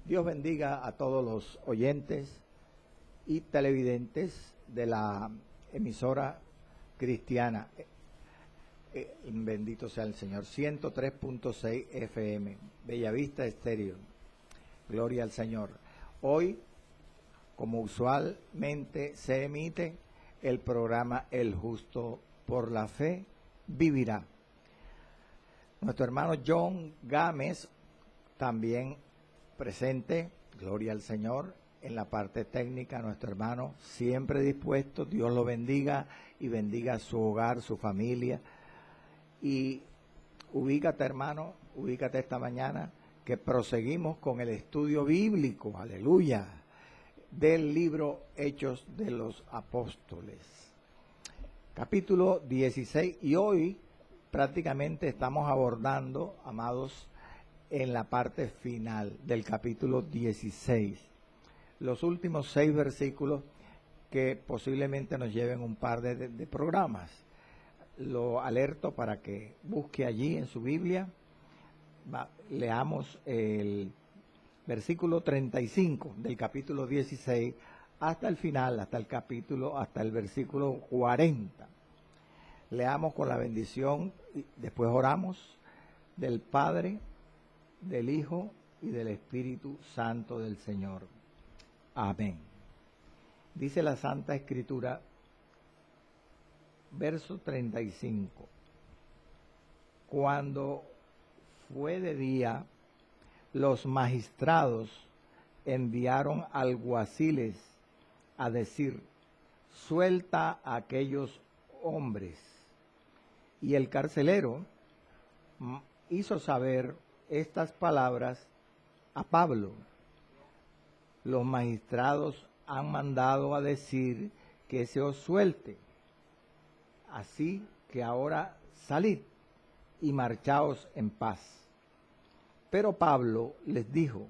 Dios bendiga a todos los oyentes y televidentes de la emisora cristiana. Bendito sea el Señor. 103.6 FM, Bellavista Estéreo. Gloria al Señor. Hoy, como usualmente se emite, el programa El Justo por la Fe vivirá. Nuestro hermano John Gámez también presente, gloria al Señor, en la parte técnica, nuestro hermano siempre dispuesto. Dios lo bendiga y bendiga su hogar, su familia. Y ubícate, hermano, ubícate esta mañana que proseguimos con el estudio bíblico, aleluya, del libro Hechos de los Apóstoles, capítulo 16, y hoy prácticamente estamos abordando, amados, en la parte final del capítulo 16, los últimos 6 versículos que posiblemente nos lleven un par de programas. Lo alerto para que busque allí en su Biblia. Leamos el versículo 35 del capítulo 16 hasta el final, hasta el versículo 40. Leamos con la bendición y después oramos del Padre, del Hijo y del Espíritu Santo del Señor. Amén. Dice la Santa Escritura, verso 35. Cuando fue de día, los magistrados enviaron alguaciles a decir: suelta a aquellos hombres. Y el carcelero hizo saber estas palabras a Pablo: los magistrados han mandado a decir que se os suelte. Así que ahora salid y marchaos en paz. Pero Pablo les dijo: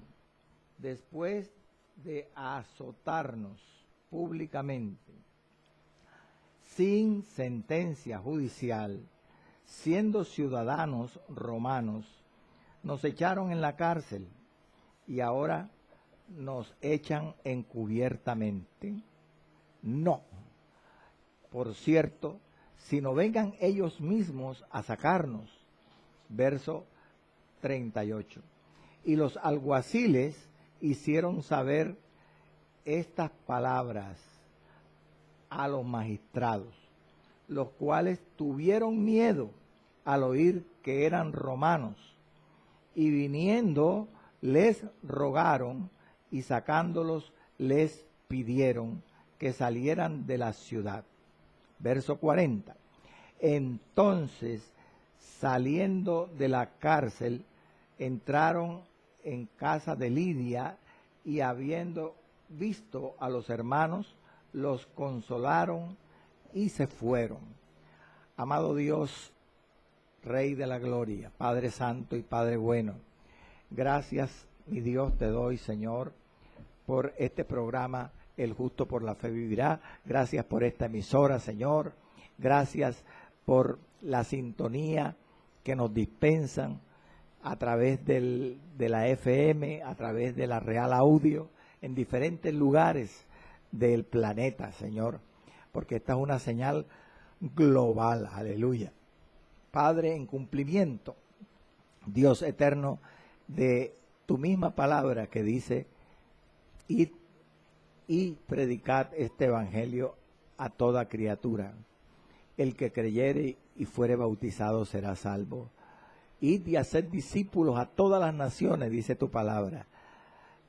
después de azotarnos públicamente, sin sentencia judicial, siendo ciudadanos romanos, nos echaron en la cárcel y ahora nos echan encubiertamente. No, por cierto, sino vengan ellos mismos a sacarnos. Verso 38. Y los alguaciles hicieron saber estas palabras a los magistrados, los cuales tuvieron miedo al oír que eran romanos, y viniendo les rogaron, y sacándolos les pidieron que salieran de la ciudad. Verso 40. Entonces, saliendo de la cárcel, entraron en casa de Lidia, y habiendo visto a los hermanos, los consolaron y se fueron. Amado Dios, Rey de la gloria, Padre Santo y Padre bueno, gracias, mi Dios, te doy, Señor, por este programa El Justo por la Fe vivirá. Gracias por esta emisora, Señor. Gracias por la sintonía que nos dispensan a través de la FM, a través de la Real Audio, en diferentes lugares del planeta, Señor, porque esta es una señal global, aleluya. Padre, en cumplimiento, Dios eterno, de tu misma palabra que dice: id y predicad este evangelio a toda criatura. El que creyere y fuere bautizado será salvo. Id y haced discípulos a todas las naciones, dice tu palabra.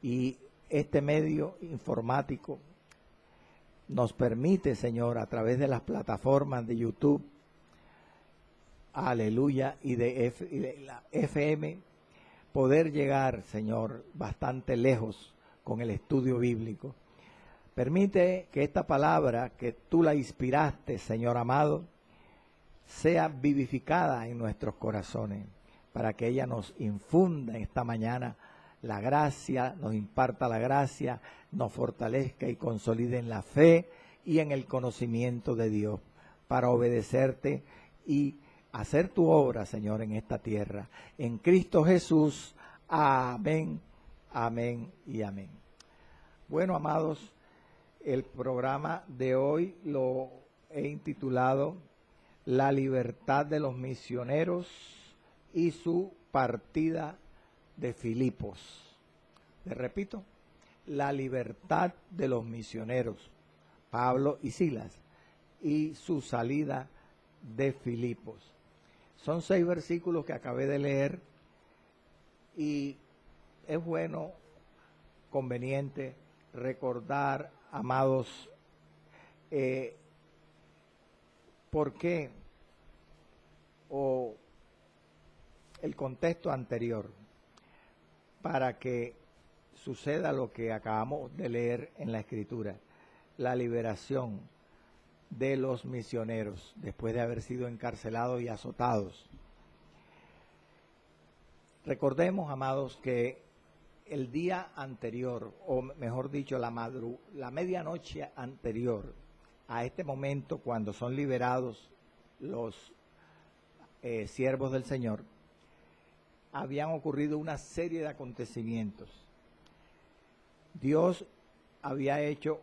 Y este medio informático nos permite, Señor, a través de las plataformas de YouTube, aleluya, y de la FM, poder llegar, Señor, bastante lejos con el estudio bíblico. Permite que esta palabra, que tú la inspiraste, Señor amado, sea vivificada en nuestros corazones, para que ella nos infunda esta mañana la gracia, nos imparta la gracia, nos fortalezca y consolide en la fe y en el conocimiento de Dios, para obedecerte y hacer tu obra, Señor, en esta tierra. En Cristo Jesús. Amén, amén y amén. Bueno, amados, el programa de hoy lo he intitulado La libertad de los misioneros y su partida de Filipos. Les repito, la libertad de los misioneros, Pablo y Silas, y su salida de Filipos. Son 6 versículos que acabé de leer y es bueno, conveniente recordar, amados, por qué o el contexto anterior para que suceda lo que acabamos de leer en la Escritura, la liberación de los misioneros después de haber sido encarcelados y azotados. Recordemos, amados, que el día anterior, o mejor dicho, la medianoche anterior a este momento, cuando son liberados los siervos del Señor, habían ocurrido una serie de acontecimientos. Dios había hecho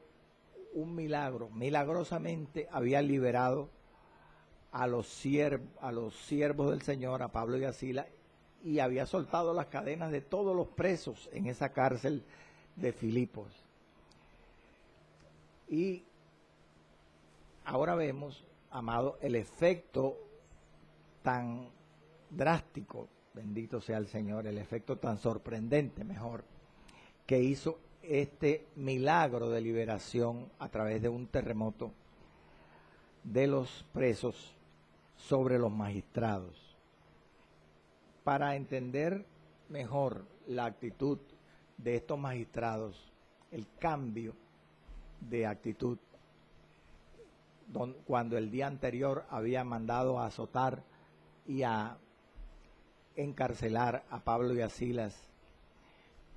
un milagro, milagrosamente había liberado a los siervos del Señor, a Pablo y a Silas, y había soltado las cadenas de todos los presos en esa cárcel de Filipos. Y ahora vemos, amado, el efecto tan drástico, bendito sea el Señor, el efecto tan sorprendente, mejor, que hizo este milagro de liberación a través de un terremoto de los presos sobre los magistrados. Para entender mejor la actitud de estos magistrados, el cambio de actitud, cuando el día anterior había mandado a azotar y a encarcelar a Pablo y a Silas,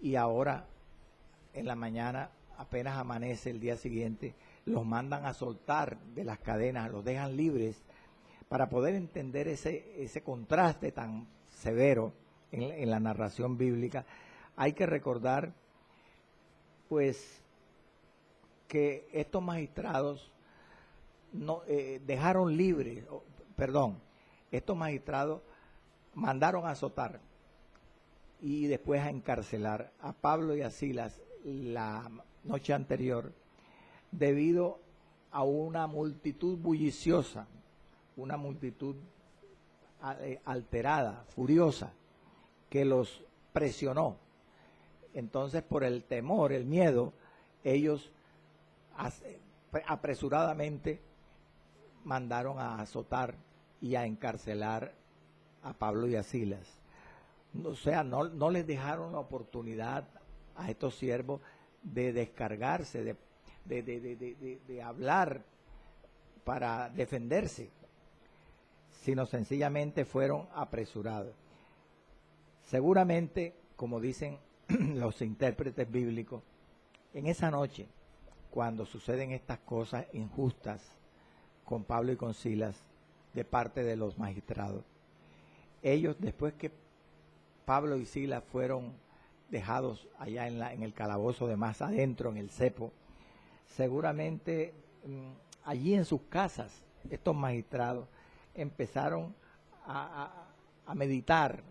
y ahora en la mañana, apenas amanece el día siguiente, los mandan a soltar de las cadenas, los dejan libres, para poder entender ese contraste tan severo en la narración bíblica. Hay que recordar, pues, que estos magistrados dejaron libres, estos magistrados mandaron a azotar y después a encarcelar a Pablo y a Silas la noche anterior debido a una multitud bulliciosa, una multitud alterada, furiosa, que los presionó. Entonces, por el temor, el miedo, ellos apresuradamente mandaron a azotar y a encarcelar a Pablo y a Silas. O sea, no les dejaron la oportunidad a estos siervos de descargarse, de hablar para defenderse, sino sencillamente fueron apresurados. Seguramente, como dicen los intérpretes bíblicos, en esa noche, cuando suceden estas cosas injustas con Pablo y con Silas de parte de los magistrados, ellos, después que Pablo y Silas fueron dejados allá en el calabozo de más adentro, en el cepo, seguramente allí en sus casas, estos magistrados empezaron a meditar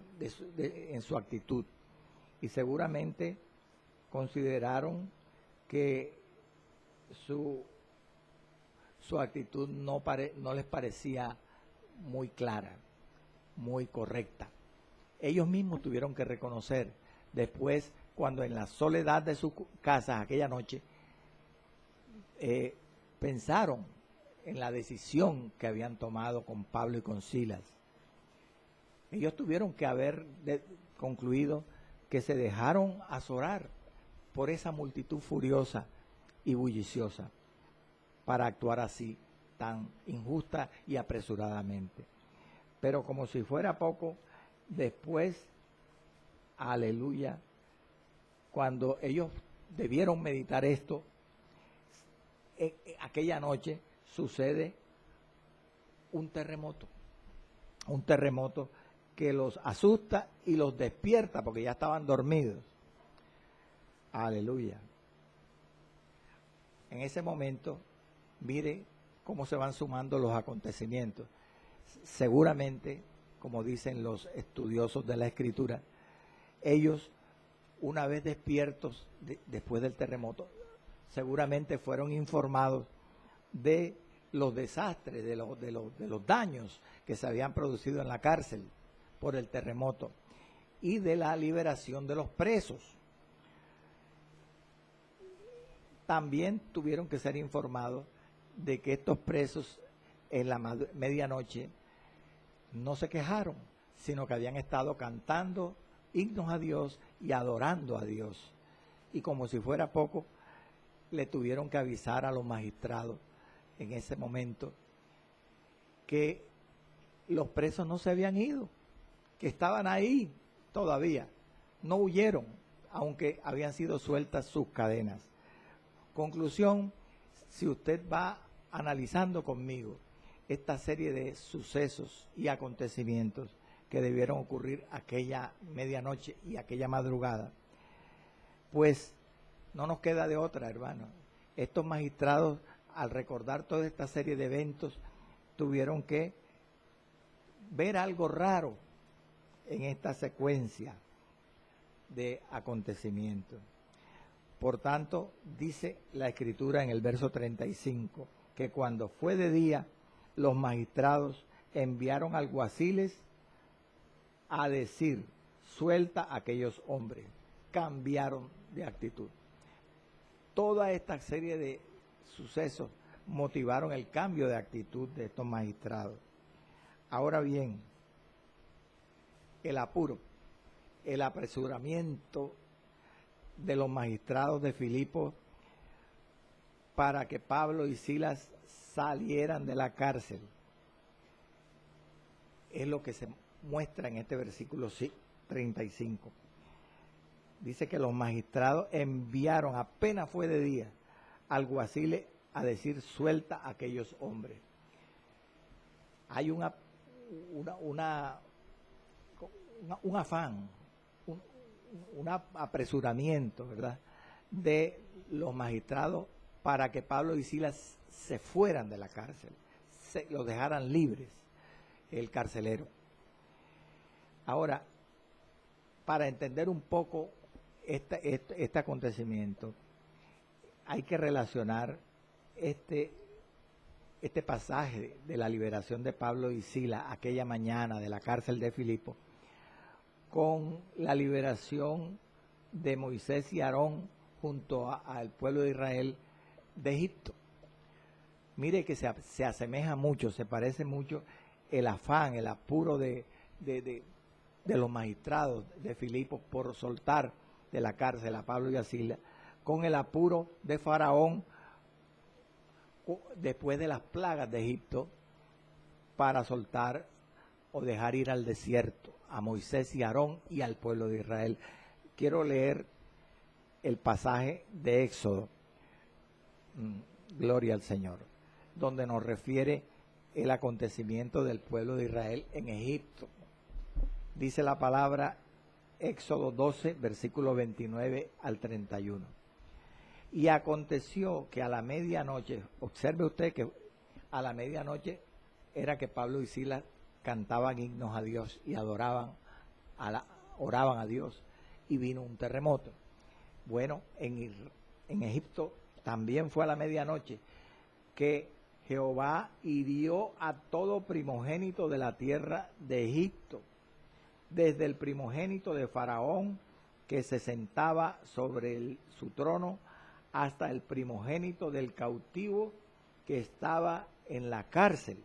en su actitud, y seguramente consideraron que su actitud no les parecía muy clara, muy correcta. Ellos mismos tuvieron que reconocer después, cuando en la soledad de sus casas aquella noche pensaron en la decisión que habían tomado con Pablo y con Silas. Ellos tuvieron que haber concluido que se dejaron azorar por esa multitud furiosa y bulliciosa para actuar así, tan injusta y apresuradamente. Pero como si fuera poco, después, aleluya, cuando ellos debieron meditar esto, aquella noche sucede un terremoto que los asusta y los despierta porque ya estaban dormidos. Aleluya. En ese momento, mire cómo se van sumando los acontecimientos. Seguramente, como dicen los estudiosos de la Escritura, ellos, una vez despiertos después del terremoto, seguramente fueron informados de los desastres, de los daños que se habían producido en la cárcel por el terremoto y de la liberación de los presos. También tuvieron que ser informados de que estos presos en la medianoche no se quejaron, sino que habían estado cantando himnos a Dios y adorando a Dios. Y como si fuera poco, le tuvieron que avisar a los magistrados en ese momento que los presos no se habían ido, que estaban ahí todavía, no huyeron, aunque habían sido sueltas sus cadenas. Conclusión, si usted va analizando conmigo esta serie de sucesos y acontecimientos que debieron ocurrir aquella medianoche y aquella madrugada, pues no nos queda de otra, hermano. Estos magistrados, al recordar toda esta serie de eventos, tuvieron que ver algo raro en esta secuencia de acontecimientos. Por tanto, dice la Escritura en el verso 35, que cuando fue de día, los magistrados enviaron alguaciles a decir, suelta a aquellos hombres. Cambiaron de actitud. Toda esta serie de sucesos motivaron el cambio de actitud de estos magistrados. Ahora bien, el apuro, el apresuramiento de los magistrados de Filipo para que Pablo y Silas salieran de la cárcel es lo que se muestra en este versículo 35. Dice que los magistrados enviaron, apenas fue de día, alguaciles a decir, suelta a aquellos hombres. Hay un afán, un apresuramiento, ¿verdad?, de los magistrados para que Pablo y Silas se fueran de la cárcel, los dejaran libres, el carcelero. Ahora, para entender un poco este acontecimiento, hay que relacionar este pasaje de la liberación de Pablo y Silas aquella mañana de la cárcel de Filipo con la liberación de Moisés y Aarón junto al pueblo de Israel de Egipto. Mire que se asemeja mucho, se parece mucho el afán, el apuro de los magistrados de Filipo por soltar de la cárcel a Pablo y a Silas, con el apuro de Faraón después de las plagas de Egipto para soltar o dejar ir al desierto a Moisés y Aarón y al pueblo de Israel. Quiero leer el pasaje de Éxodo, gloria al Señor, donde nos refiere el acontecimiento del pueblo de Israel en Egipto. Dice la palabra, Éxodo 12, versículo 29 al 31. Y aconteció que a la medianoche, observe usted que a la medianoche era que Pablo y Silas cantaban himnos a Dios y oraban a Dios, y vino un terremoto. Bueno, en Egipto también fue a la medianoche que Jehová hirió a todo primogénito de la tierra de Egipto, desde el primogénito de Faraón que se sentaba sobre su trono, hasta el primogénito del cautivo que estaba en la cárcel.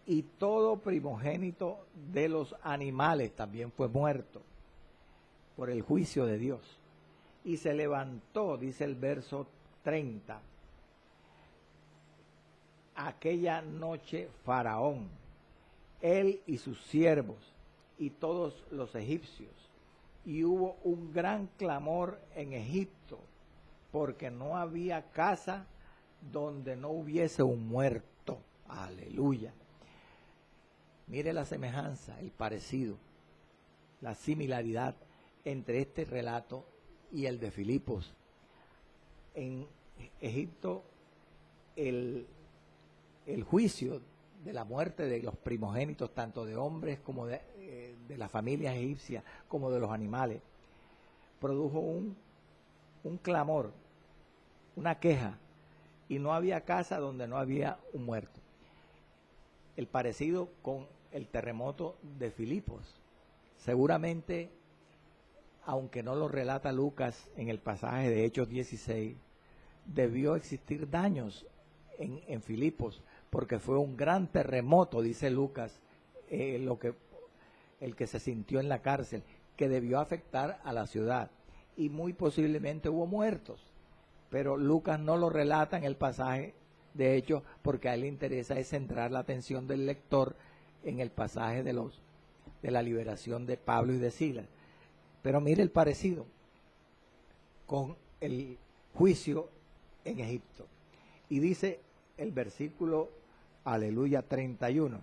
Y todo primogénito de los animales también fue muerto por el juicio de Dios. Y se levantó, dice el verso 30, aquella noche Faraón, él y sus siervos y todos los egipcios, y hubo un gran clamor en Egipto, porque no había casa donde no hubiese un muerto. Aleluya. Mire la semejanza, el parecido, la similaridad entre este relato y el de Filipos. En Egipto, el juicio de la muerte de los primogénitos, tanto de hombres como de las familias egipcias, como de los animales, produjo un clamor, una queja, y no había casa donde no había un muerto. El parecido con el terremoto de Filipos. Seguramente, aunque no lo relata Lucas en el pasaje de Hechos 16, debió existir daños en Filipos, porque fue un gran terremoto, dice Lucas, el que se sintió en la cárcel, que debió afectar a la ciudad, y muy posiblemente hubo muertos, pero Lucas no lo relata en el pasaje de Hechos, porque a él le interesa es centrar la atención del lector en el pasaje de la liberación de Pablo y de Silas. Pero mire el parecido con el juicio en Egipto. Y dice el versículo, aleluya, 31,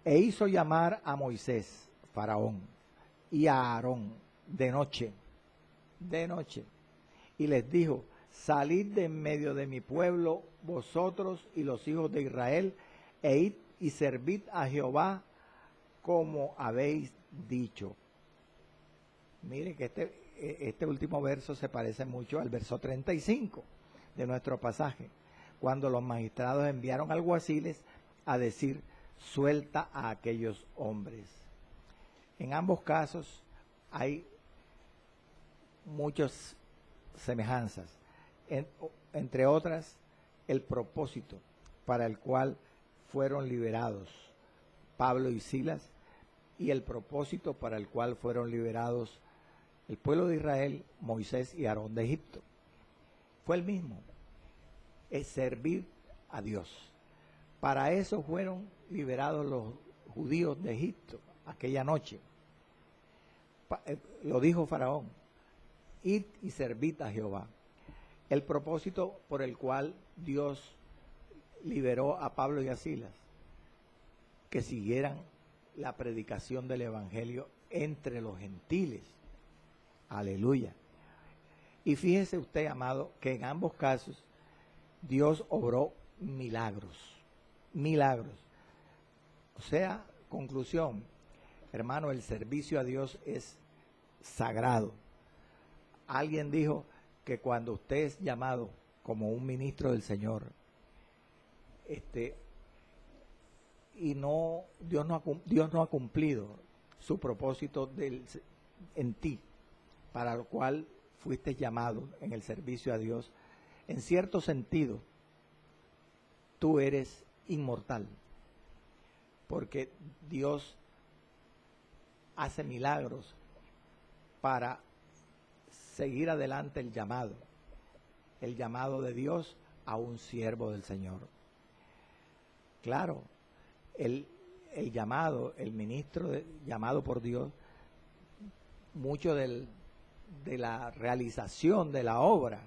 e hizo llamar a Moisés, Faraón, y a Aarón de noche, y les dijo, salid de en medio de mi pueblo, vosotros y los hijos de Israel, e id y servid a Jehová como habéis dicho. Miren que este último verso se parece mucho al verso 35 de nuestro pasaje, cuando los magistrados enviaron alguaciles a decir, suelta a aquellos hombres. En ambos casos hay muchas semejanzas, entre otras el propósito para el cual fueron liberados Pablo y Silas, y el propósito para el cual fueron liberados el pueblo de Israel, Moisés y Aarón de Egipto. Fue el mismo, es servir a Dios. Para eso fueron liberados los judíos de Egipto aquella noche. Lo dijo Faraón, id y servid a Jehová. El propósito por el cual Dios liberó a Pablo y a Silas, que siguieran la predicación del evangelio entre los gentiles. Aleluya. Y fíjese usted, amado, que en ambos casos Dios obró milagros. O sea, conclusión, hermano, el servicio a Dios es sagrado. Alguien dijo que cuando usted es llamado como un ministro del Señor, y Dios no ha cumplido su propósito en ti, para lo cual fuiste llamado en el servicio a Dios, en cierto sentido, tú eres inmortal, porque Dios hace milagros para seguir adelante el llamado de Dios a un siervo del Señor. Claro, el llamado, el ministro llamado por Dios, mucho de la realización de la obra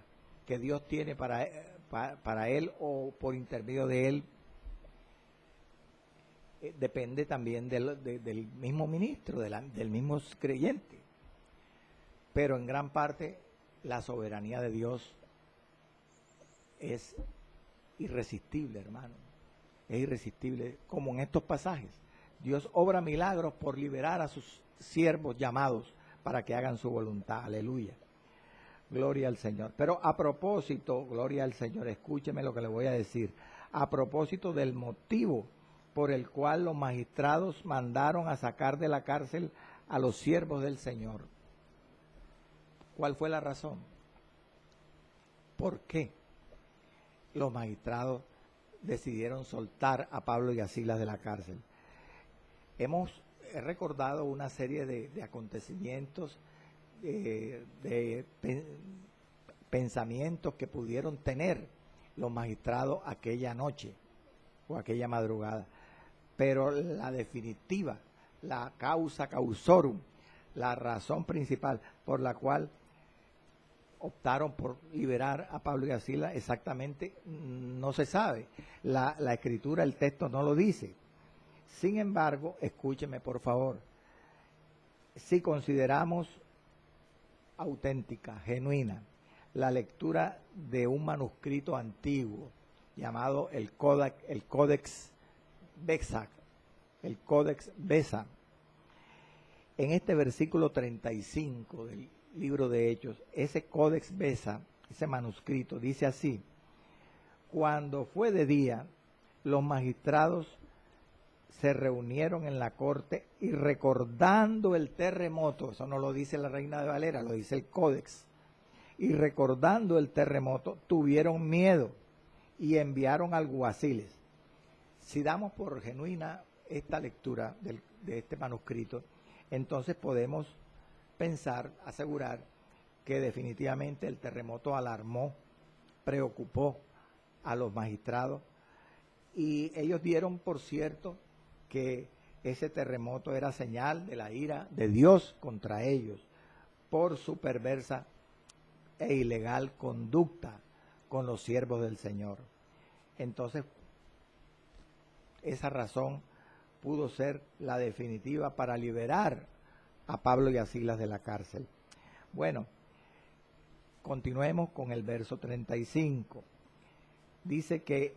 que Dios tiene para él o por intermedio de él, depende también del mismo ministro, del mismo creyente. Pero en gran parte la soberanía de Dios es irresistible, hermano. Es irresistible, como en estos pasajes. Dios obra milagros por liberar a sus siervos llamados para que hagan su voluntad. Aleluya. Gloria al Señor. Pero a propósito, gloria al Señor, escúcheme lo que le voy a decir. A propósito del motivo por el cual los magistrados mandaron a sacar de la cárcel a los siervos del Señor. ¿Cuál fue la razón? ¿Por qué los magistrados decidieron soltar a Pablo y a Silas de la cárcel? He recordado una serie de acontecimientos, de pensamientos que pudieron tener los magistrados aquella noche o aquella madrugada, pero la definitiva, la causa causorum, la razón principal por la cual optaron por liberar a Pablo y a Silas, exactamente no se sabe. La escritura, el texto no lo dice. Sin embargo, escúcheme por favor, si consideramos auténtica, genuina, la lectura de un manuscrito antiguo llamado el Codex Bexa, en este versículo 35 del libro de Hechos, ese Codex Bexa, ese manuscrito, dice así: cuando fue de día, los magistrados se reunieron en la corte y recordando el terremoto, eso no lo dice la Reina de Valera, lo dice el Códex, y recordando el terremoto, tuvieron miedo y enviaron alguaciles. Si damos por genuina esta lectura de este manuscrito, entonces podemos pensar, asegurar que definitivamente el terremoto alarmó, preocupó a los magistrados, y ellos dieron por cierto que ese terremoto era señal de la ira de Dios contra ellos por su perversa e ilegal conducta con los siervos del Señor. Entonces, esa razón pudo ser la definitiva para liberar a Pablo y a Silas de la cárcel. Bueno, continuemos con el verso 35. Dice que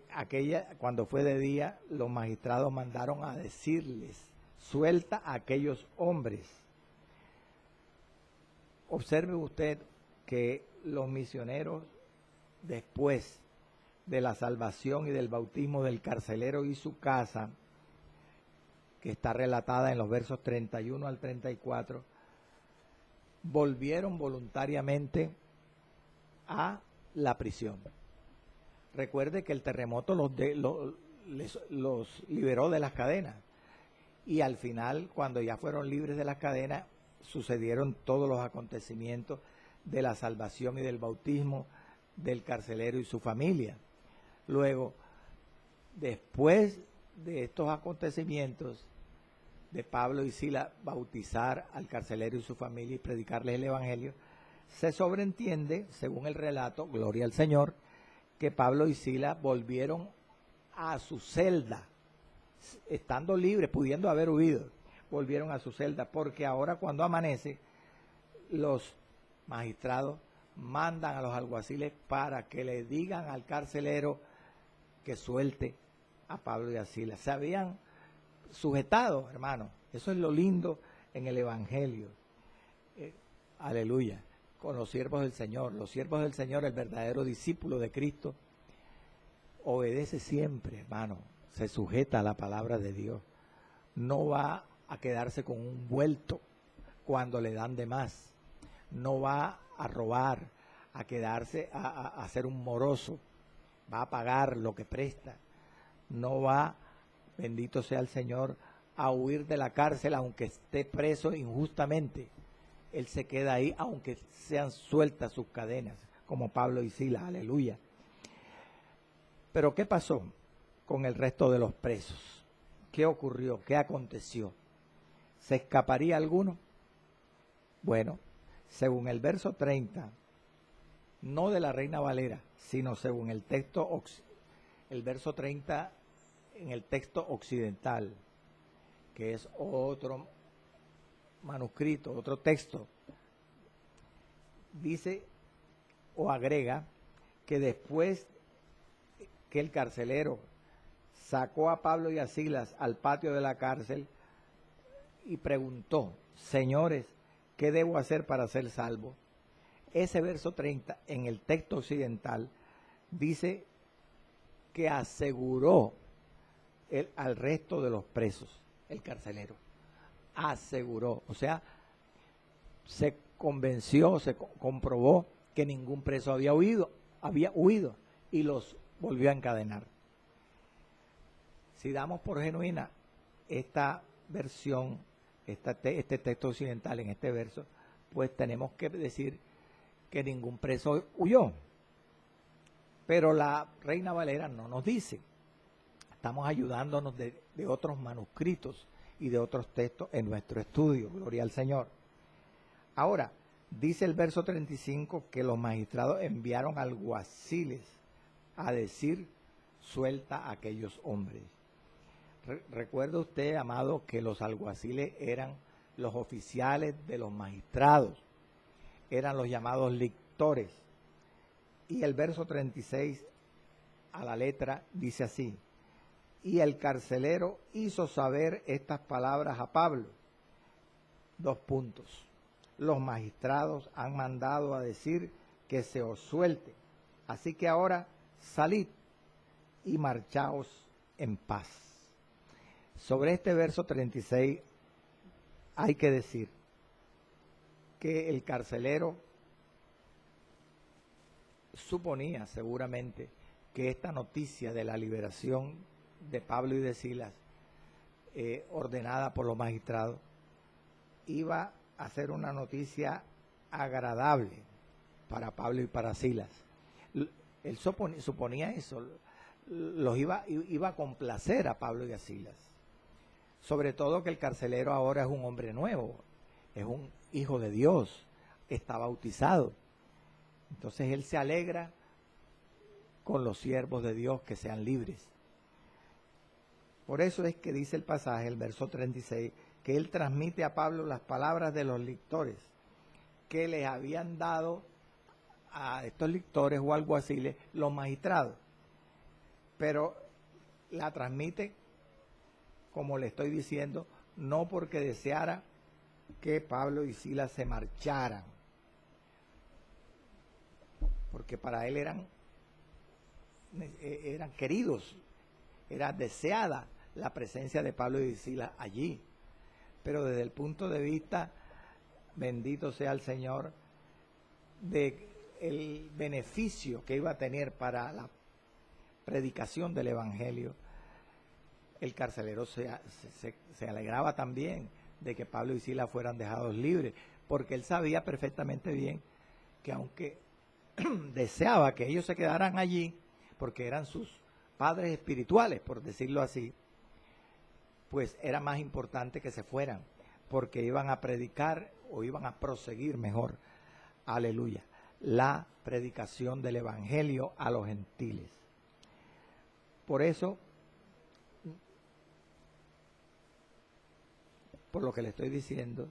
cuando fue de día, los magistrados mandaron a decirles: suelta a aquellos hombres. Observe usted que los misioneros, después de la salvación y del bautismo del carcelero y su casa, que está relatada en los versos 31 al 34, volvieron voluntariamente a la prisión. Recuerde que el terremoto los liberó de las cadenas, y al final, cuando ya fueron libres de las cadenas, sucedieron todos los acontecimientos de la salvación y del bautismo del carcelero y su familia. Luego, después de estos acontecimientos, de Pablo y Silas bautizar al carcelero y su familia y predicarles el evangelio, se sobreentiende, según el relato, gloria al Señor, que Pablo y Silas volvieron a su celda, estando libres, pudiendo haber huido, volvieron a su celda, porque ahora cuando amanece, los magistrados mandan a los alguaciles para que le digan al carcelero que suelte a Pablo y a Silas. Se habían sujetado, hermano. Eso es lo lindo en el evangelio. Aleluya. Con los siervos del Señor. Los siervos del Señor, el verdadero discípulo de Cristo, obedece siempre, hermano. Se sujeta a la palabra de Dios. No va a quedarse con un vuelto cuando le dan de más. No va a robar, a quedarse a ser un moroso. Va a pagar lo que presta. No va, bendito sea el Señor, a huir de la cárcel aunque esté preso injustamente. Él se queda ahí aunque sean sueltas sus cadenas, como Pablo y Silas, aleluya. Pero ¿qué pasó con el resto de los presos? ¿Qué ocurrió? ¿Qué aconteció? ¿Se escaparía alguno? Bueno, según el verso 30, no de la Reina Valera, sino según el texto, el verso 30 en el texto occidental, que es otro manuscrito, otro texto, dice o agrega que después que el carcelero sacó a Pablo y a Silas al patio de la cárcel y preguntó: señores, ¿qué debo hacer para ser salvo? Ese verso 30 en el texto occidental dice que aseguró al resto de los presos, el carcelero. Aseguró, o sea, se convenció, se comprobó que ningún preso había huido y los volvió a encadenar. Si damos por genuina esta versión, este texto occidental en este verso, pues tenemos que decir que ningún preso huyó. Pero la Reina Valera no nos dice. Estamos ayudándonos de otros manuscritos y de otros textos en nuestro estudio. Gloria al Señor. Ahora, dice el verso 35 que los magistrados enviaron alguaciles a decir: suelta a aquellos hombres. Recuerda usted, amado, que los alguaciles eran los oficiales de los magistrados, eran los llamados lictores. Y el verso 36 a la letra dice así: y el carcelero hizo saber estas palabras a Pablo. Dos puntos. Los magistrados han mandado a decir que se os suelte. Así que ahora salid y marchaos en paz. Sobre este verso 36 hay que decir que el carcelero suponía seguramente que esta noticia de la liberación de Pablo y de Silas, ordenada por los magistrados, iba a ser una noticia agradable para Pablo y para Silas. Él suponía eso, los iba a complacer a Pablo y a Silas. Sobre todo que el carcelero ahora es un hombre nuevo, es un hijo de Dios, está bautizado. Entonces él se alegra con los siervos de Dios que sean libres. Por eso es que dice el pasaje, el verso 36, que él transmite a Pablo las palabras de los lictores que les habían dado a estos lictores o alguaciles los magistrados. Pero la transmite, como le estoy diciendo, no porque deseara que Pablo y Silas se marcharan, porque para él eran queridos, era deseada la presencia de Pablo y Silas allí. Pero desde el punto de vista, bendito sea el Señor, de el beneficio que iba a tener para la predicación del Evangelio, el carcelero se alegraba también de que Pablo y Silas fueran dejados libres, porque él sabía perfectamente bien que aunque deseaba que ellos se quedaran allí, porque eran sus padres espirituales, por decirlo así, pues era más importante que se fueran, porque iban a predicar o iban a proseguir mejor, aleluya, la predicación del Evangelio a los gentiles. Por eso, por lo que le estoy diciendo,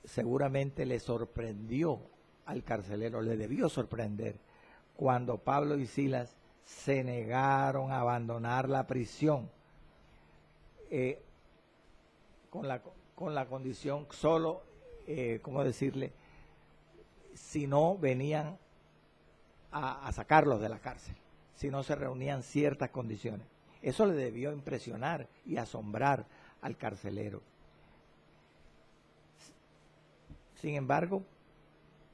seguramente le sorprendió al carcelero, le debió sorprender cuando Pablo y Silas se negaron a abandonar la prisión con la condición solo, ¿cómo decirle? Si no venían a sacarlos de la cárcel, si no se reunían ciertas condiciones. Eso le debió impresionar y asombrar al carcelero. Sin embargo,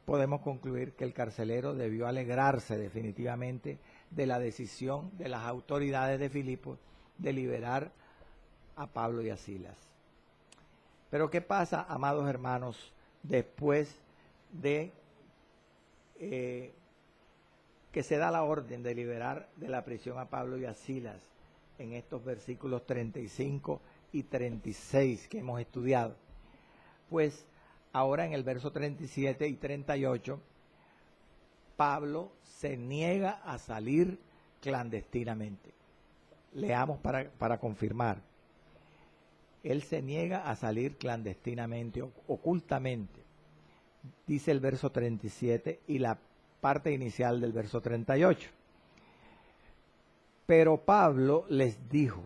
podemos concluir que el carcelero debió alegrarse definitivamente de la decisión de las autoridades de Filipos de liberar a Pablo y a Silas. Pero ¿qué pasa, amados hermanos, después de que se da la orden de liberar de la prisión a Pablo y a Silas en estos versículos 35 y 36 que hemos estudiado? Pues ahora en el verso 37 y 38, Pablo se niega a salir clandestinamente. Leamos para confirmar. Él se niega a salir clandestinamente, ocultamente. Dice el verso 37 y la parte inicial del verso 38. Pero Pablo les dijo,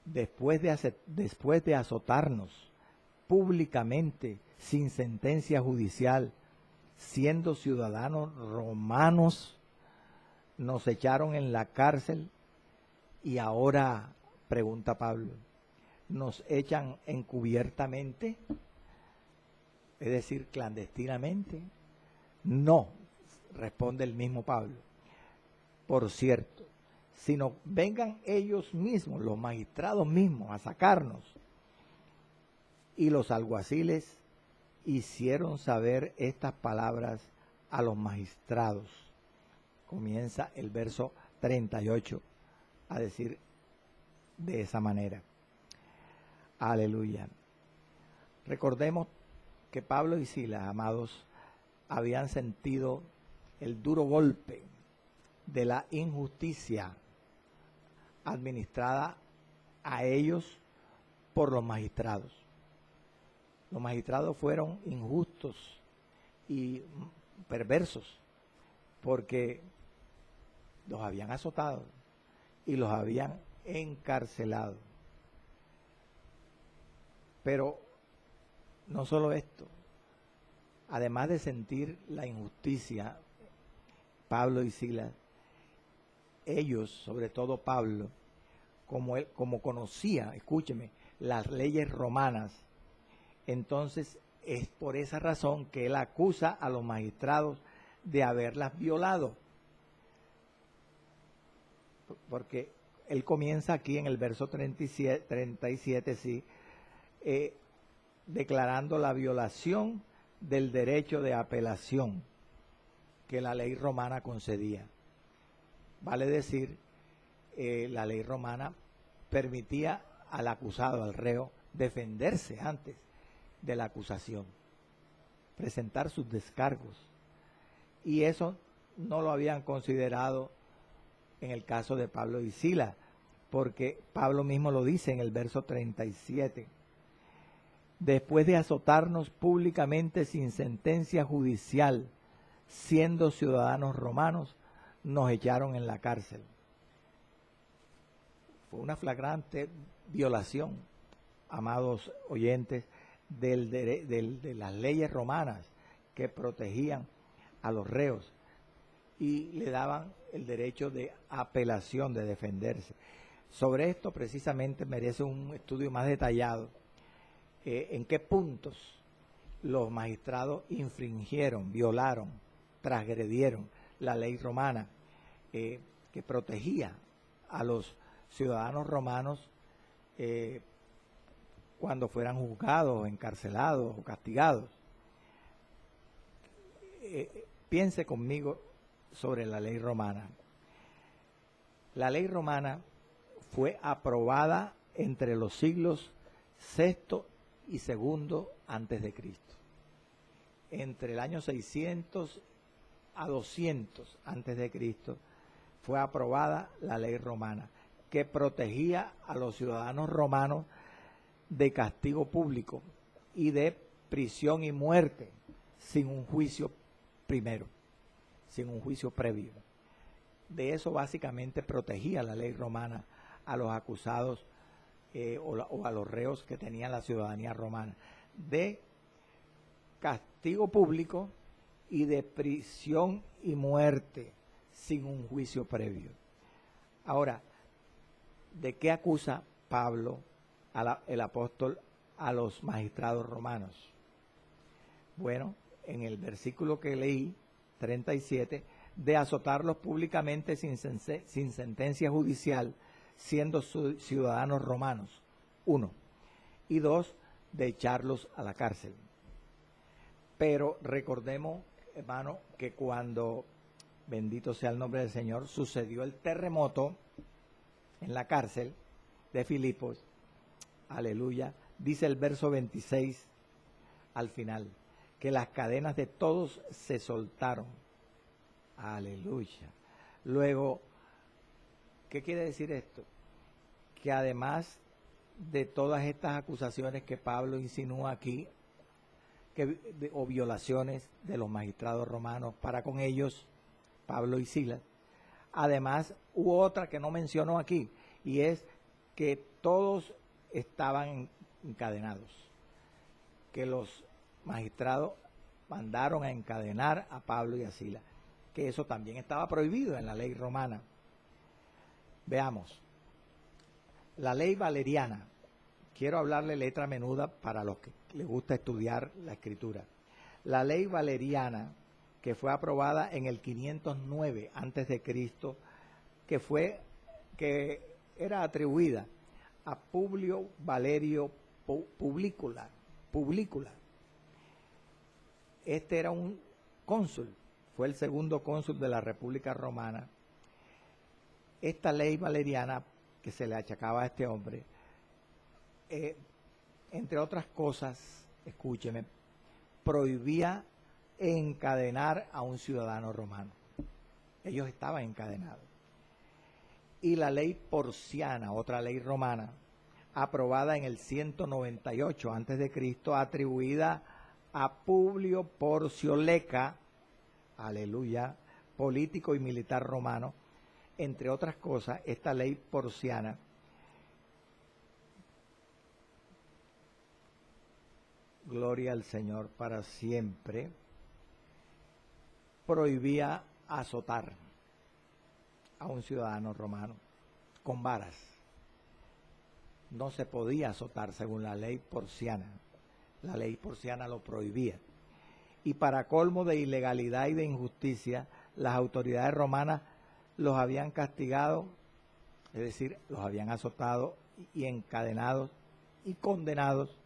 después de azotarnos públicamente, sin sentencia judicial, siendo ciudadanos romanos, nos echaron en la cárcel y ahora, pregunta Pablo, ¿nos echan encubiertamente? Es decir, clandestinamente. No, responde el mismo Pablo. Por cierto, sino vengan ellos mismos, los magistrados mismos, a sacarnos. Y los alguaciles hicieron saber estas palabras a los magistrados. Comienza el verso 38 a decir de esa manera. Aleluya. Recordemos que Pablo y Silas, amados, habían sentido el duro golpe de la injusticia administrada a ellos por los magistrados. Los magistrados fueron injustos y perversos porque los habían azotado y los habían encarcelado. Pero no solo esto, además de sentir la injusticia, Pablo y Silas, ellos, sobre todo Pablo, como conocía, escúcheme, las leyes romanas, entonces es por esa razón que él acusa a los magistrados de haberlas violado. Porque él comienza aquí en el verso 37 sí, declarando la violación del derecho de apelación que la ley romana concedía. Vale decir, la ley romana permitía al acusado, al reo, defenderse antes de la acusación, presentar sus descargos. Y eso no lo habían considerado en el caso de Pablo y Silas, porque Pablo mismo lo dice en el verso 37. Después de azotarnos públicamente sin sentencia judicial, siendo ciudadanos romanos, nos echaron en la cárcel. Fue una flagrante violación, amados oyentes, de las leyes romanas que protegían a los reos y le daban el derecho de apelación, de defenderse. Sobre esto precisamente merece un estudio más detallado, en qué puntos los magistrados infringieron, violaron, transgredieron la ley romana que protegía a los ciudadanos romanos cuando fueran juzgados, encarcelados o castigados. Piense conmigo sobre la ley romana. La ley romana fue aprobada entre los siglos VI y II antes de Cristo. Entre el año 600 a 200 antes de Cristo fue aprobada la ley romana que protegía a los ciudadanos romanos de castigo público y de prisión y muerte sin un juicio primero, sin un juicio previo. De eso básicamente protegía la ley romana a los acusados o a los reos que tenían la ciudadanía romana, de castigo público y de prisión y muerte sin un juicio previo. Ahora, ¿de qué acusa Pablo, el apóstol, a los magistrados romanos? Bueno, en el versículo que leí, 37, de azotarlos públicamente sin sentencia judicial, siendo ciudadanos romanos, 1, y 2, de echarlos a la cárcel. Pero recordemos, hermano, que cuando, bendito sea el nombre del Señor, sucedió el terremoto en la cárcel de Filipos, aleluya, dice el verso 26 al final, que las cadenas de todos se soltaron, aleluya. Luego, ¿qué quiere decir esto? Que además de todas estas acusaciones que Pablo insinúa aquí, o violaciones de los magistrados romanos para con ellos, Pablo y Silas, además hubo otra que no mencionó aquí, y es que todos estaban encadenados, que los magistrados mandaron a encadenar a Pablo y a Silas, que eso también estaba prohibido en la ley romana. Veamos, la ley valeriana, quiero hablarle letra menuda para los que les gusta estudiar la escritura. La ley valeriana, que fue aprobada en el 509 antes de Cristo, que era atribuida a Publio Valerio Publicula. Este era un cónsul, fue el segundo cónsul de la República Romana. Esta ley valeriana que se le achacaba a este hombre, entre otras cosas, escúcheme, prohibía encadenar a un ciudadano romano. Ellos estaban encadenados. y la ley porciana, otra ley romana, aprobada en el 198 a.C., atribuida a Publio Porcio Leca, aleluya, político y militar romano. Entre otras cosas, esta ley porciana gloria al Señor para siempre, prohibía azotar a un ciudadano romano con varas. No se podía azotar según la ley porciana. La ley porciana lo prohibía. Y para colmo de ilegalidad y de injusticia, las autoridades romanas los habían castigado, es decir, los habían azotado y encadenados y condenados,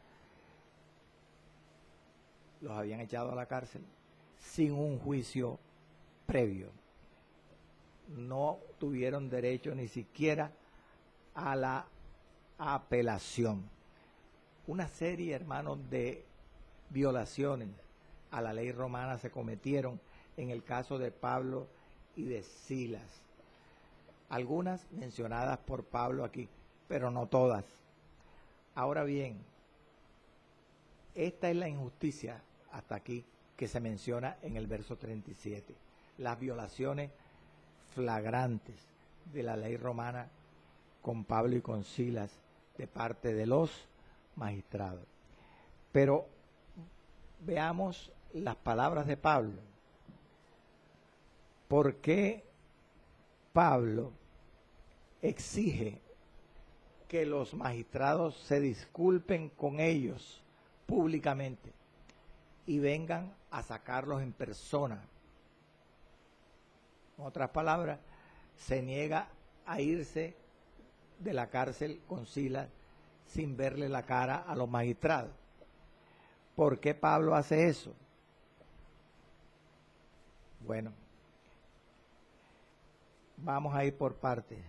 los habían echado a la cárcel sin un juicio previo. No tuvieron derecho ni siquiera a la apelación. Una serie, hermanos, de violaciones a la ley romana se cometieron en el caso de Pablo y de Silas. Algunas mencionadas por Pablo aquí, pero no todas. Ahora bien, esta es la injusticia hasta aquí que se menciona en el verso 37. Las violaciones flagrantes de la ley romana con Pablo y con Silas de parte de los magistrados. Pero veamos las palabras de Pablo. ¿Por qué Pablo exige que los magistrados se disculpen con ellos públicamente y vengan a sacarlos en persona? En otras palabras, se niega a irse de la cárcel con Silas sin verle la cara a los magistrados. ¿Por qué Pablo hace eso? Bueno, vamos a ir por partes.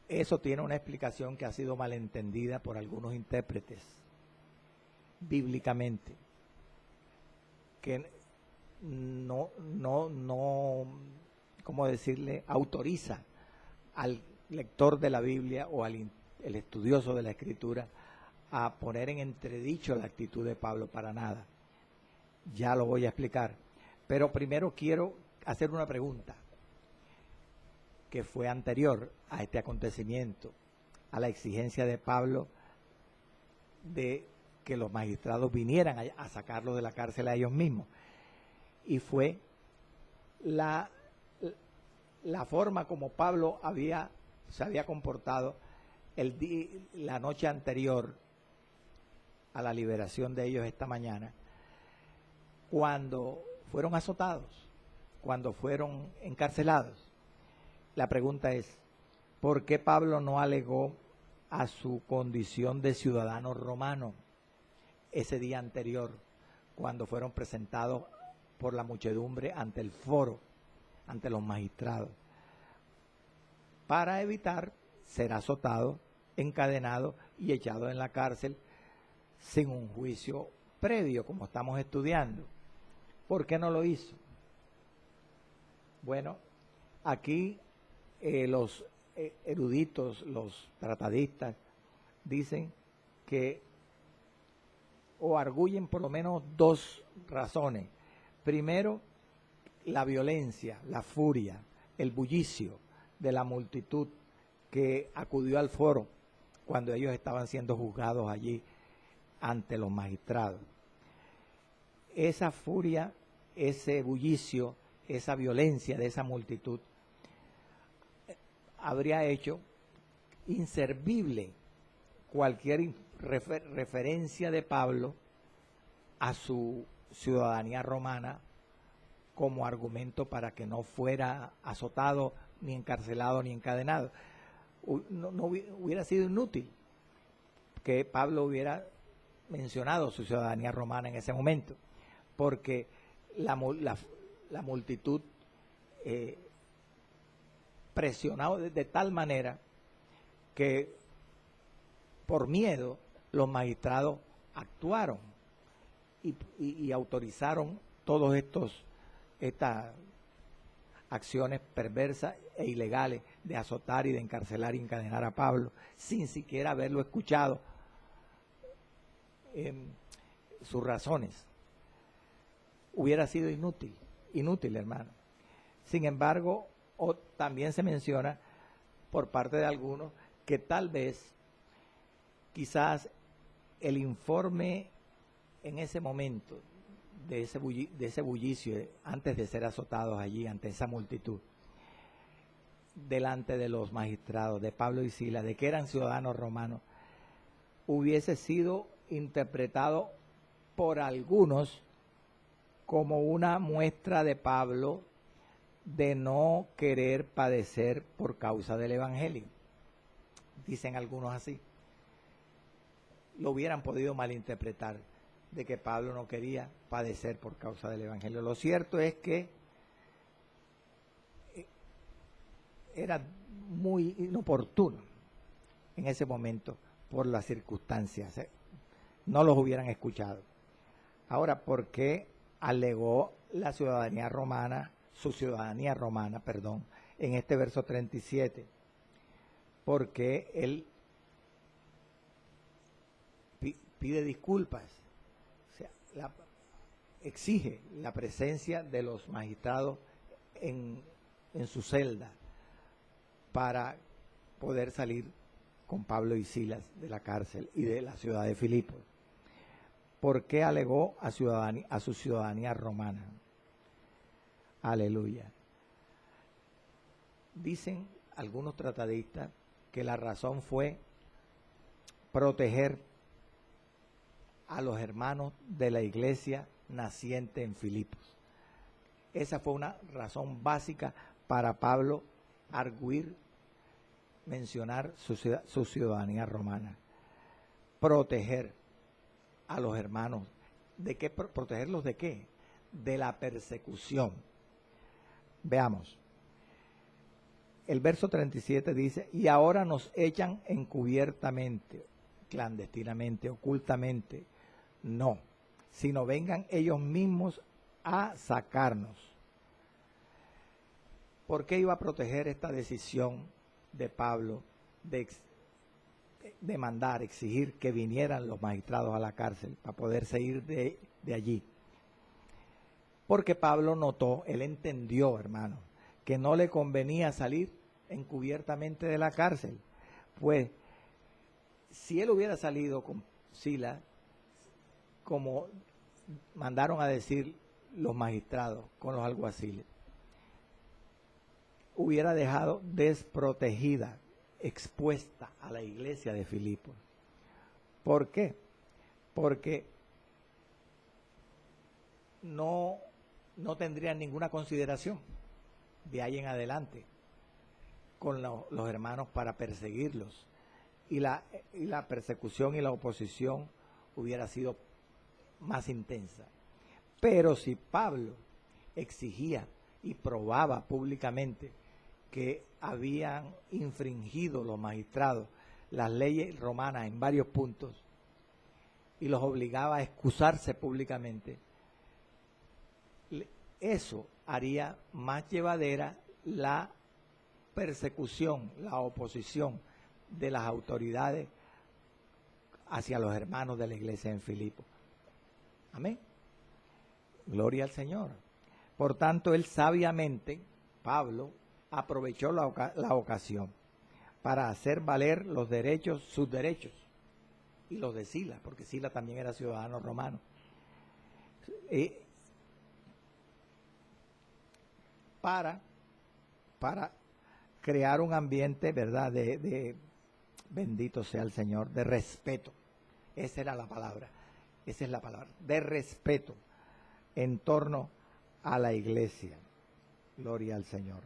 Eso tiene una explicación que ha sido malentendida por algunos intérpretes bíblicamente, que no, ¿cómo decirle?, autoriza al lector de la Biblia o el estudioso de la Escritura a poner en entredicho la actitud de Pablo, para nada. Ya lo voy a explicar. Pero primero quiero hacer una pregunta que fue anterior a este acontecimiento, a la exigencia de Pablo de que los magistrados vinieran a sacarlos de la cárcel a ellos mismos. Y fue la forma como Pablo se había comportado la noche anterior a la liberación de ellos esta mañana, cuando fueron azotados, cuando fueron encarcelados. La pregunta es, ¿por qué Pablo no alegó a su condición de ciudadano romano ese día anterior, cuando fueron presentados por la muchedumbre ante el foro, ante los magistrados, para evitar ser azotado, encadenado y echado en la cárcel sin un juicio previo, como estamos estudiando? ¿Por qué no lo hizo? Bueno, aquí los eruditos, los tratadistas, dicen que, o arguyen por lo menos dos razones. Primero, la violencia, la furia, el bullicio de la multitud que acudió al foro cuando ellos estaban siendo juzgados allí ante los magistrados. Esa furia, ese bullicio, esa violencia de esa multitud habría hecho inservible cualquier referencia de Pablo a su ciudadanía romana como argumento para que no fuera azotado, ni encarcelado, ni encadenado. No hubiera sido inútil que Pablo hubiera mencionado su ciudadanía romana en ese momento, porque la multitud presionado de tal manera que por miedo los magistrados actuaron y autorizaron todos estas acciones perversas e ilegales de azotar y de encarcelar y encadenar a Pablo sin siquiera haberlo escuchado sus razones. Hubiera sido inútil, hermano. Sin embargo, también se menciona por parte de algunos que tal vez, quizás el informe en ese momento de ese bullicio, antes de ser azotados allí ante esa multitud, delante de los magistrados, de Pablo y Silas, de que eran ciudadanos romanos, hubiese sido interpretado por algunos como una muestra de Pablo de no querer padecer por causa del Evangelio. Dicen algunos así. Lo hubieran podido malinterpretar, de que Pablo no quería padecer por causa del Evangelio. Lo cierto es que era muy inoportuno en ese momento por las circunstancias. No los hubieran escuchado. Ahora, ¿por qué alegó la ciudadanía romana, su ciudadanía romana, perdón, en este verso 37? Porque él pide disculpas, o sea, exige la presencia de los magistrados en su celda para poder salir con Pablo y Silas de la cárcel y de la ciudad de Filipos. ¿Por qué alegó a su ciudadanía romana? Aleluya. Dicen algunos tratadistas que la razón fue proteger a los hermanos de la iglesia naciente en Filipos. Esa fue una razón básica para Pablo arguir, mencionar su ciudadanía romana. Proteger a los hermanos. ¿De qué? ¿Protegerlos de qué? De la persecución. Veamos. El verso 37 dice, y ahora nos echan encubiertamente, clandestinamente, ocultamente. No, sino vengan ellos mismos a sacarnos. ¿Por qué iba a proteger esta decisión de Pablo de mandar, exigir que vinieran los magistrados a la cárcel para poder salir de allí? Porque Pablo notó, él entendió, hermano, que no le convenía salir encubiertamente de la cárcel. Pues, si él hubiera salido con Silas, como mandaron a decir los magistrados con los alguaciles, hubiera dejado desprotegida, expuesta a la iglesia de Filipos. ¿Por qué? Porque no tendrían ninguna consideración de ahí en adelante con los hermanos para perseguirlos. Y la persecución y la oposición hubiera sido más intensa. Pero si Pablo exigía y probaba públicamente que habían infringido los magistrados las leyes romanas en varios puntos y los obligaba a excusarse públicamente, eso haría más llevadera la persecución, la oposición de las autoridades hacia los hermanos de la iglesia en Filipos. Amén. Gloria al Señor. Por tanto, él sabiamente, Pablo, aprovechó la ocasión para hacer valer los derechos, sus derechos, y los de Silas, porque Silas también era ciudadano romano. Para crear un ambiente, ¿verdad?, de bendito sea el Señor, de respeto. Esa era la palabra, esa es la palabra, de respeto en torno a la iglesia. Gloria al Señor.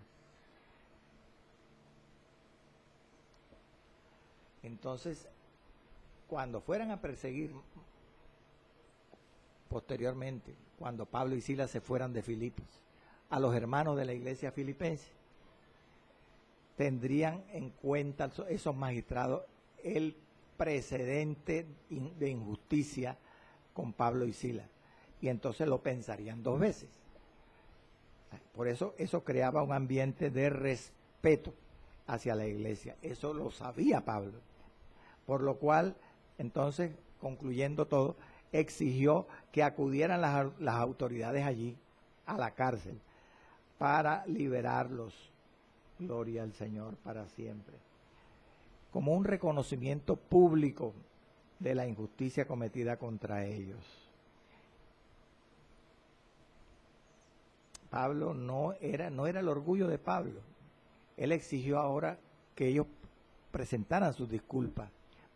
Entonces, cuando fueran a perseguir posteriormente, cuando Pablo y Silas se fueran de Filipos, a los hermanos de la iglesia filipense, tendrían en cuenta esos magistrados el precedente de injusticia con Pablo y Silas, y entonces lo pensarían dos veces. Por eso creaba un ambiente de respeto hacia la iglesia. Eso lo sabía Pablo. Por lo cual, entonces, concluyendo todo, exigió que acudieran las autoridades allí, a la cárcel, para liberarlos. Gloria al Señor para siempre. Como un reconocimiento público de la injusticia cometida contra ellos. Pablo no era el orgullo de Pablo. Él exigió ahora que ellos presentaran sus disculpas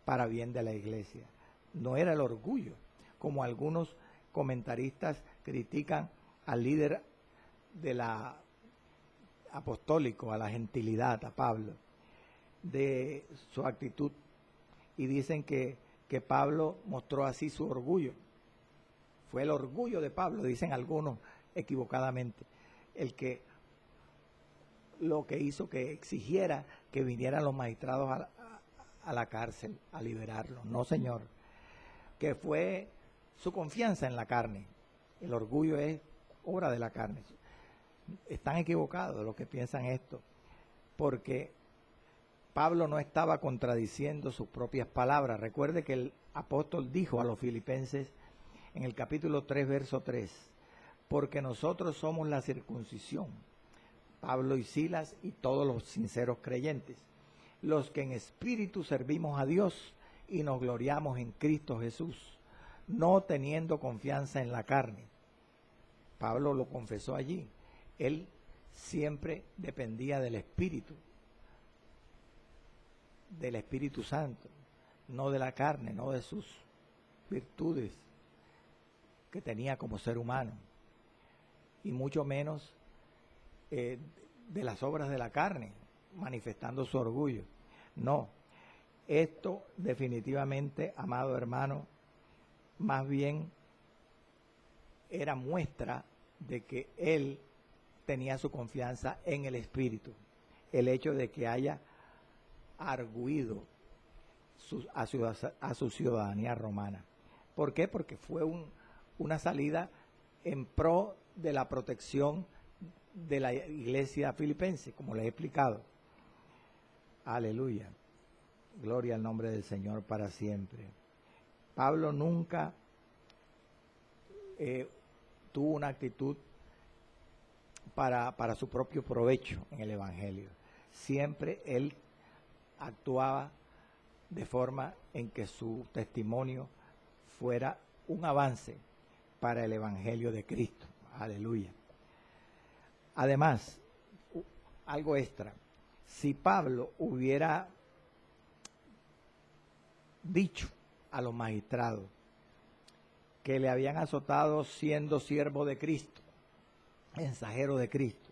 para bien de la iglesia. No era el orgullo, como algunos comentaristas critican al líder de la apostólico, a la gentilidad, a Pablo, de su actitud, y dicen que Pablo mostró así su orgullo. Fue el orgullo de Pablo, dicen algunos equivocadamente, lo que hizo que exigiera que vinieran los magistrados a la cárcel a liberarlo. No, señor, que fue su confianza en la carne. El orgullo es obra de la carne. Están equivocados los que piensan esto, porque Pablo no estaba contradiciendo sus propias palabras. Recuerde que el apóstol dijo a los filipenses en el capítulo 3, verso 3, porque nosotros somos la circuncisión, Pablo y Silas y todos los sinceros creyentes, los que en espíritu servimos a Dios y nos gloriamos en Cristo Jesús, no teniendo confianza en la carne. Pablo lo confesó allí. Él siempre dependía del Espíritu Santo, no de la carne, no de sus virtudes que tenía como ser humano, y mucho menos de las obras de la carne, manifestando su orgullo. No, esto definitivamente, amado hermano, más bien era muestra de que él tenía su confianza en el Espíritu. El hecho de que haya arguido a su ciudadanía romana. ¿Por qué? Porque fue una salida en pro de la protección de la iglesia filipense, como les he explicado. Aleluya. Gloria al nombre del Señor para siempre. Pablo nunca tuvo una actitud para su propio provecho en el Evangelio. Siempre él actuaba de forma en que su testimonio fuera un avance para el Evangelio de Cristo. Aleluya. Además, algo extra, si Pablo hubiera dicho a los magistrados que le habían azotado siendo siervo de Cristo, mensajero de Cristo,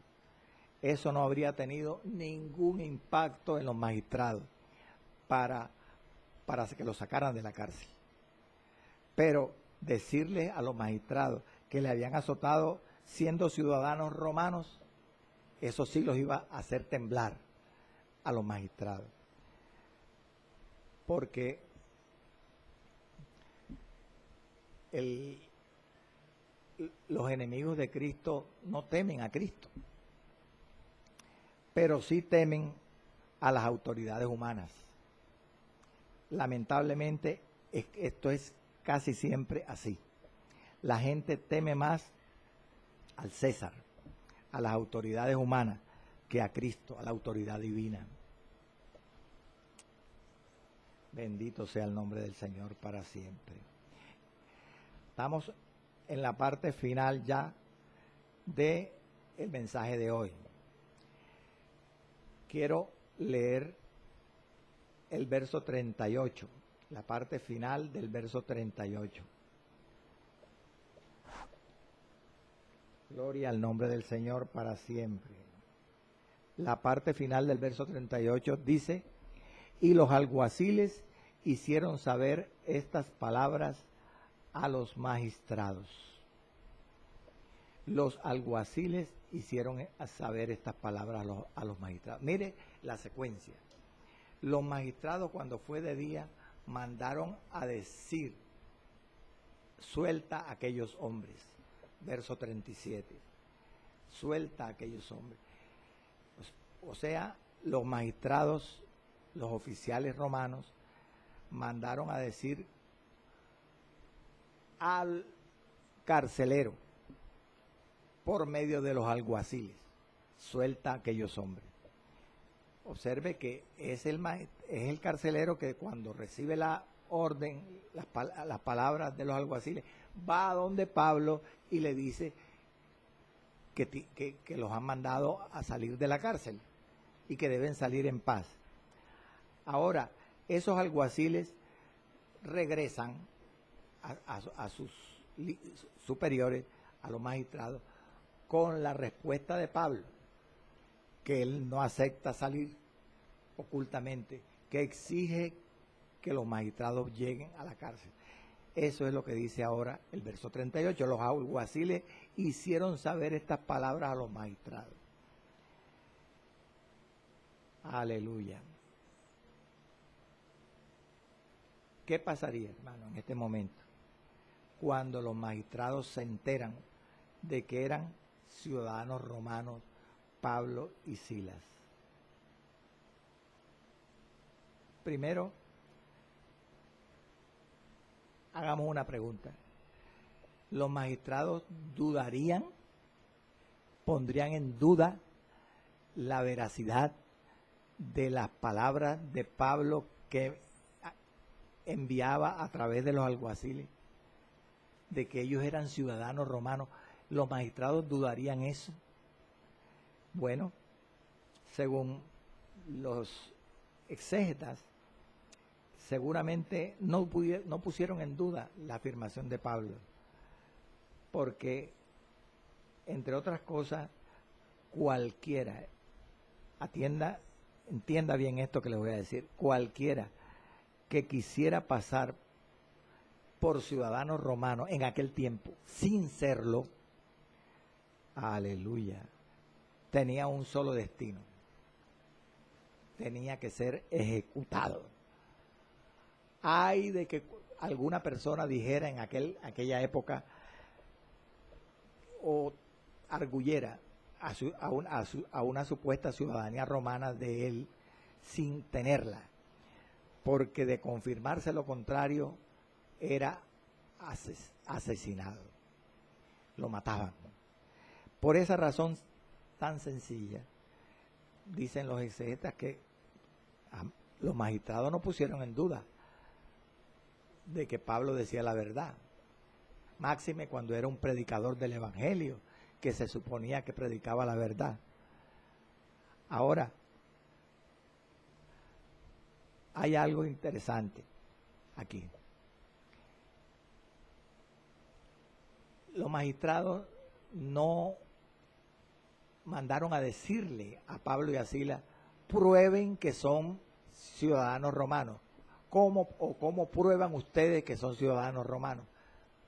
eso no habría tenido ningún impacto en los magistrados para que lo sacaran de la cárcel. Pero decirle a los magistrados que le habían azotado siendo ciudadanos romanos, eso sí los iba a hacer temblar a los magistrados. Porque los enemigos de Cristo no temen a Cristo, pero sí temen a las autoridades humanas. Lamentablemente, esto es casi siempre así. La gente teme más al César, a las autoridades humanas, que a Cristo, a la autoridad divina. Bendito sea el nombre del Señor para siempre. Estamos en la parte final ya del mensaje de hoy. Quiero leer el verso 38, la parte final del verso 38. Gloria al nombre del Señor para siempre. La parte final del verso 38 dice: y los alguaciles hicieron saber estas palabras a los magistrados. Los alguaciles hicieron saber estas palabras a los magistrados. Mire la secuencia. Los magistrados, cuando fue de día, mandaron a decir: suelta a aquellos hombres. Verso 37. suelta a aquellos hombres. O sea, los magistrados, los oficiales romanos, mandaron a decir al carcelero, por medio de los alguaciles, suelta a aquellos hombres. Observe que es el carcelero que cuando recibe la orden, las palabras de los alguaciles, va a donde Pablo y le dice que los han mandado a salir de la cárcel y que deben salir en paz. Ahora, esos alguaciles regresan a sus superiores, a los magistrados, con la respuesta de Pablo, que él no acepta salir ocultamente, que exige que los magistrados lleguen a la cárcel. Eso es lo que dice ahora el verso 38. Los alguaciles hicieron saber estas palabras a los magistrados. Aleluya. ¿Qué pasaría, hermano, en este momento? Cuando los magistrados se enteran de que eran ciudadanos romanos Pablo y Silas. Primero, hagamos una pregunta. ¿Los magistrados dudarían, pondrían en duda la veracidad de las palabras de Pablo que enviaba a través de los alguaciles, de que ellos eran ciudadanos romanos? ¿Los magistrados dudarían eso? Bueno, según los exégetas, seguramente no pusieron en duda la afirmación de Pablo, porque, entre otras cosas, cualquiera, entienda bien esto que les voy a decir, cualquiera que quisiera pasar por ciudadano romano en aquel tiempo, sin serlo, aleluya, tenía un solo destino: tenía que ser ejecutado. Ay de que alguna persona dijera en aquella época o arguyera a una supuesta ciudadanía romana de él sin tenerla, porque de confirmarse lo contrario era asesinado, lo mataban. Por esa razón tan sencilla, dicen los exegetas que los magistrados no pusieron en duda de que Pablo decía la verdad, máxime cuando era un predicador del evangelio, que se suponía que predicaba la verdad. Ahora, hay algo interesante aquí. Los magistrados no mandaron a decirle a Pablo y a Silas: prueben que son ciudadanos romanos. ¿Cómo prueban ustedes que son ciudadanos romanos?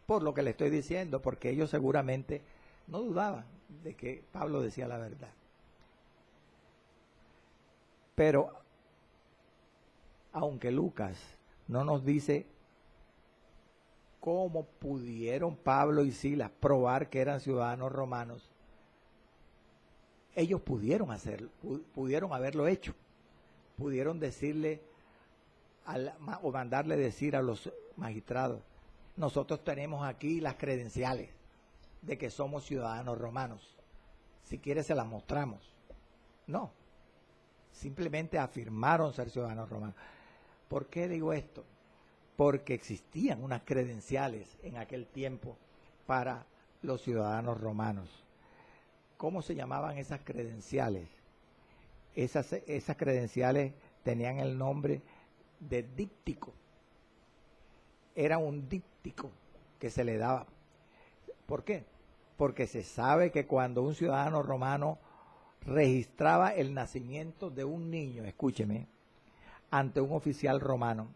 Por lo que le estoy diciendo, porque ellos seguramente no dudaban de que Pablo decía la verdad. Pero, aunque Lucas no nos dice cómo pudieron Pablo y Silas probar que eran ciudadanos romanos, ellos pudieron hacerlo, pudieron haberlo hecho. Pudieron decirle o mandarle decir a los magistrados: nosotros tenemos aquí las credenciales de que somos ciudadanos romanos, si quiere se las mostramos. No, simplemente afirmaron ser ciudadanos romanos. ¿Por qué digo esto? Porque existían unas credenciales en aquel tiempo para los ciudadanos romanos. ¿Cómo se llamaban esas credenciales? Esas credenciales tenían el nombre de díptico. Era un díptico que se le daba. ¿Por qué? Porque se sabe que cuando un ciudadano romano registraba el nacimiento de un niño, escúcheme, ante un oficial romano,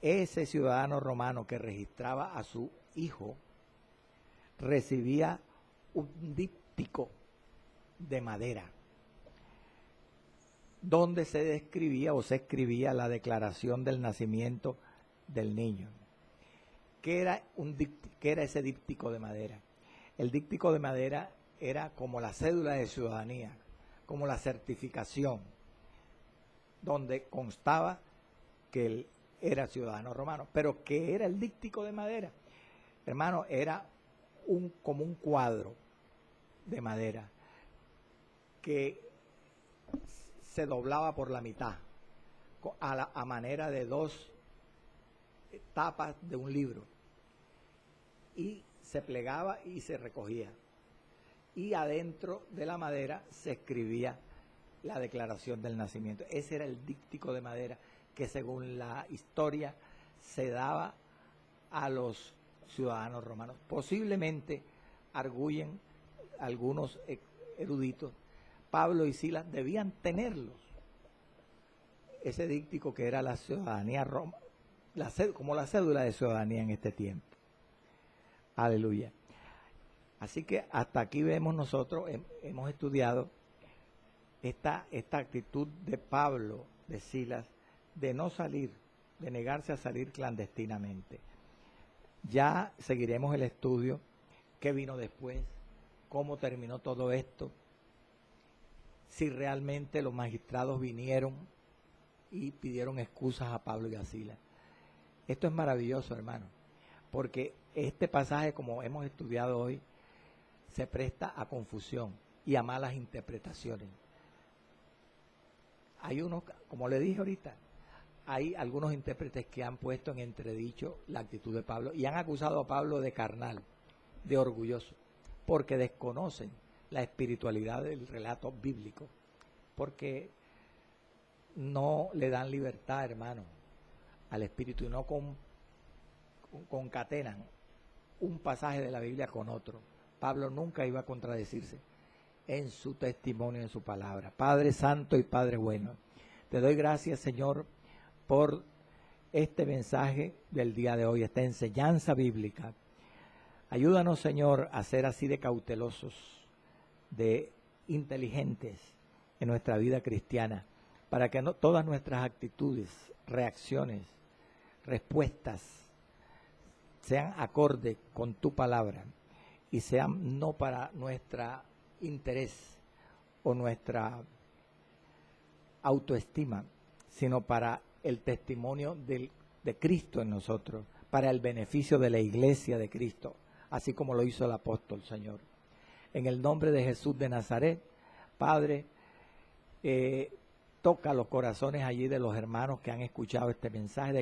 ese ciudadano romano que registraba a su hijo recibía un díptico de madera, donde se describía o se escribía la declaración del nacimiento del niño. ¿Qué era ese díptico de madera? El díptico de madera era como la cédula de ciudadanía, como la certificación, donde constaba que él era ciudadano romano. Pero ¿qué era el díptico de madera? Hermano, era como un cuadro de madera que se doblaba por la mitad, a manera de 2 tapas de un libro, y se plegaba y se recogía. Y adentro de la madera se escribía la declaración del nacimiento. Ese era el díptico de madera que, según la historia, se daba a los ciudadanos romanos. Posiblemente, arguyen algunos eruditos, Pablo y Silas debían tenerlos, ese díptico que era la ciudadanía como la cédula de ciudadanía en este tiempo. Aleluya. Así que hasta aquí vemos nosotros, hemos estudiado esta actitud de Pablo, de Silas, de no salir, de negarse a salir clandestinamente. Ya seguiremos el estudio, qué vino después, cómo terminó todo esto, si realmente los magistrados vinieron y pidieron excusas a Pablo y a Silas. Esto es maravilloso, hermano, porque este pasaje, como hemos estudiado hoy, se presta a confusión y a malas interpretaciones. Hay unos, como le dije ahorita, hay algunos intérpretes que han puesto en entredicho la actitud de Pablo y han acusado a Pablo de carnal, de orgulloso, porque desconocen la espiritualidad del relato bíblico, porque no le dan libertad, hermano, al espíritu y no concatenan un pasaje de la Biblia con otro. Pablo nunca iba a contradecirse en su testimonio, en su palabra. Padre Santo y Padre bueno, te doy gracias, Señor, por este mensaje del día de hoy, esta enseñanza bíblica. Ayúdanos, Señor, a ser así de cautelosos, de inteligentes en nuestra vida cristiana, para que todas nuestras actitudes, reacciones, respuestas sean acorde con tu palabra y sean no para nuestra interés o nuestra autoestima, sino para el testimonio de Cristo en nosotros, para el beneficio de la iglesia de Cristo, así como lo hizo el apóstol, Señor. En el nombre de Jesús de Nazaret, Padre, toca los corazones allí de los hermanos que han escuchado este mensaje, de